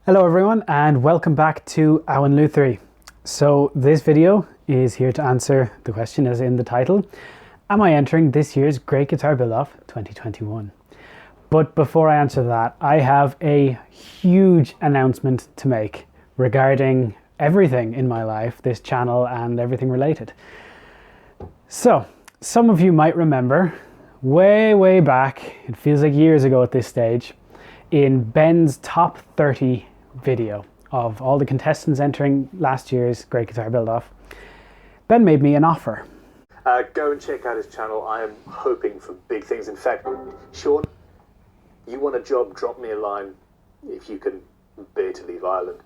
Hello everyone and welcome back to Awen Lutherie. So this video is here to answer the question as in the title. Am I entering this year's Great Guitar Build-Off 2021? But before I answer that, I have a huge announcement to make regarding everything in my life, this channel and everything related. So some of you might remember way back, it feels like years ago at this stage, in Ben's top 30 video of all the contestants entering last year's Great Guitar Build-Off, Ben made me an offer. Go and check out his channel. I am hoping for big things. In fact, Sean, you want a job, drop me a line if you can bear to leave Ireland.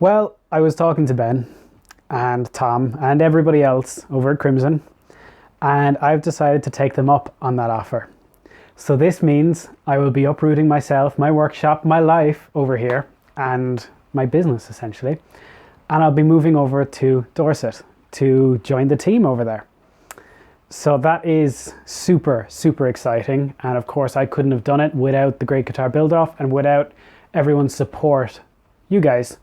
Well, I was talking to Ben and Tom and everybody else over at Crimson, and I've decided to take them up on that offer. So this means I will be uprooting myself, my workshop, my life over here, and my business essentially. And I'll be moving over to Dorset to join the team over there. So that is super exciting. And of course I couldn't have done it without the Great Guitar Build-Off and without everyone's support, you guys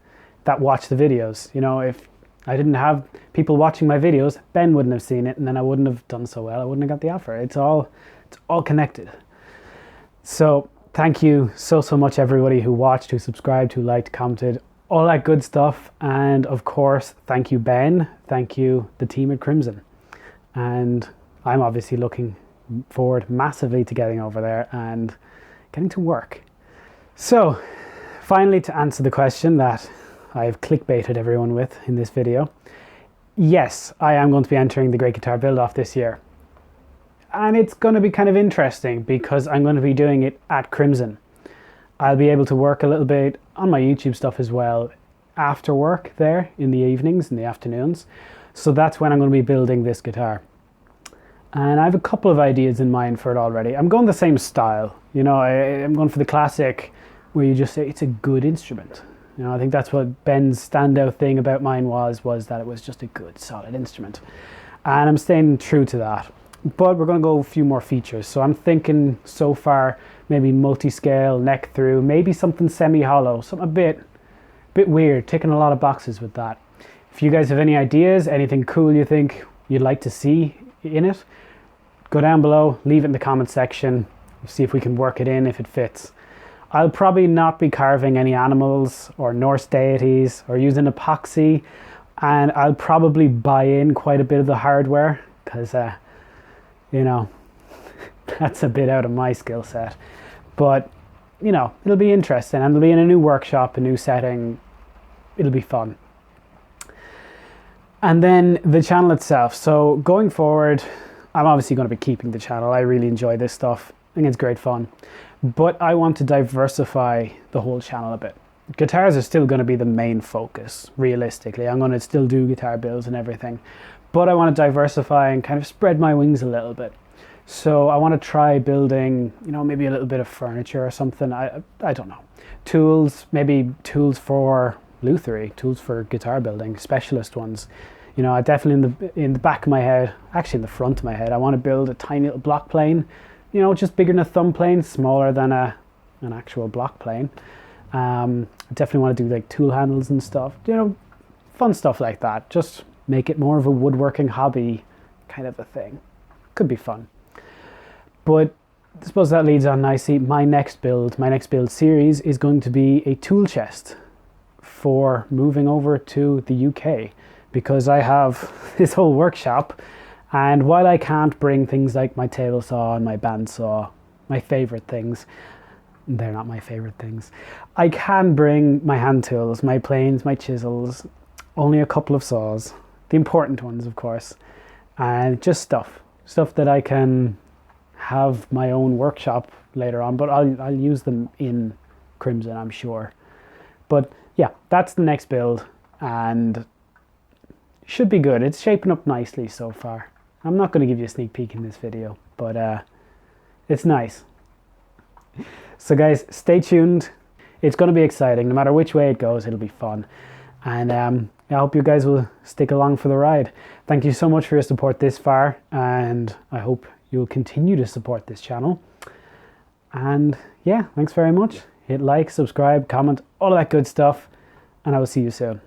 that watch the videos. You know, if I didn't have people watching my videos, Ben wouldn't have seen it and then I wouldn't have done so well. I wouldn't have got the offer. It's all connected. So thank you so much everybody who watched, who subscribed, who liked, commented, all that good stuff. And of course, thank you Ben, thank you the team at Crimson. And I'm obviously looking forward massively to getting over there and getting to work. So finally, to answer the question that I've clickbaited everyone with in this video, yes, I am going to be entering the Great Guitar Build-Off this year. And it's going to be kind of interesting because I'm going to be doing it at Crimson. I'll be able to work a little bit on my YouTube stuff as well after work there in the evenings, in the afternoons. So that's when I'm going to be building this guitar. And I have a couple of ideas in mind for it already. I'm going the same style. You know, I'm going for the classic where you just say it's a good instrument. You know, I think that's what Ben's standout thing about mine was that it was just a good, solid instrument. And I'm staying true to that. But we're going to go a few more features. So I'm thinking so far maybe multi-scale, neck through, maybe something semi-hollow, something a bit weird, ticking a lot of boxes with that. If you guys have any ideas, anything cool you think you'd like to see in it, go down below, leave it in the comment section, see if we can work it in if it fits. I'll probably not be carving any animals or Norse deities or using epoxy, and I'll probably buy in quite a bit of the hardware because you know, that's a bit out of my skill set. But, you know, it'll be interesting and it'll be in a new workshop, a new setting. It'll be fun. And then the channel itself. So going forward, I'm obviously going to be keeping the channel. I really enjoy this stuff. I think it's great fun. But I want to diversify the whole channel a bit. Guitars are still going to be the main focus, realistically. I'm going to still do guitar builds and everything. But I want to diversify and kind of spread my wings a little bit. So I want to try building, you know, maybe a little bit of furniture or something. I don't know. Tools, maybe tools for lutherie, tools for guitar building, specialist ones. You know, I definitely in the back of my head, actually in the front of my head, I want to build a tiny little block plane. You know, just bigger than a thumb plane, smaller than an actual block plane. I definitely want to do like tool handles and stuff. You know, fun stuff like that. Just make it more of a woodworking hobby kind of a thing. Could be fun. But I suppose that leads on nicely. My next build series is going to be a tool chest for moving over to the UK, because I have this whole workshop, and while I can't bring things like my table saw and my bandsaw, my favorite things, they're not my favorite things, I can bring my hand tools, my planes, my chisels, only a couple of saws, the important ones of course, and just stuff that I can have my own workshop later on, but I'll use them in Crimson, I'm sure. But yeah, that's the next build and should be good. It's shaping up nicely so far. I'm not going to give you a sneak peek in this video, but it's nice. So guys, stay tuned. It's going to be exciting. No matter which way it goes, it'll be fun. And I hope you guys will stick along for the ride. Thank you so much for your support this far, and I hope you'll continue to support this channel. And yeah, thanks very much. hit like, subscribe, comment, all of that good stuff, and I will see you soon.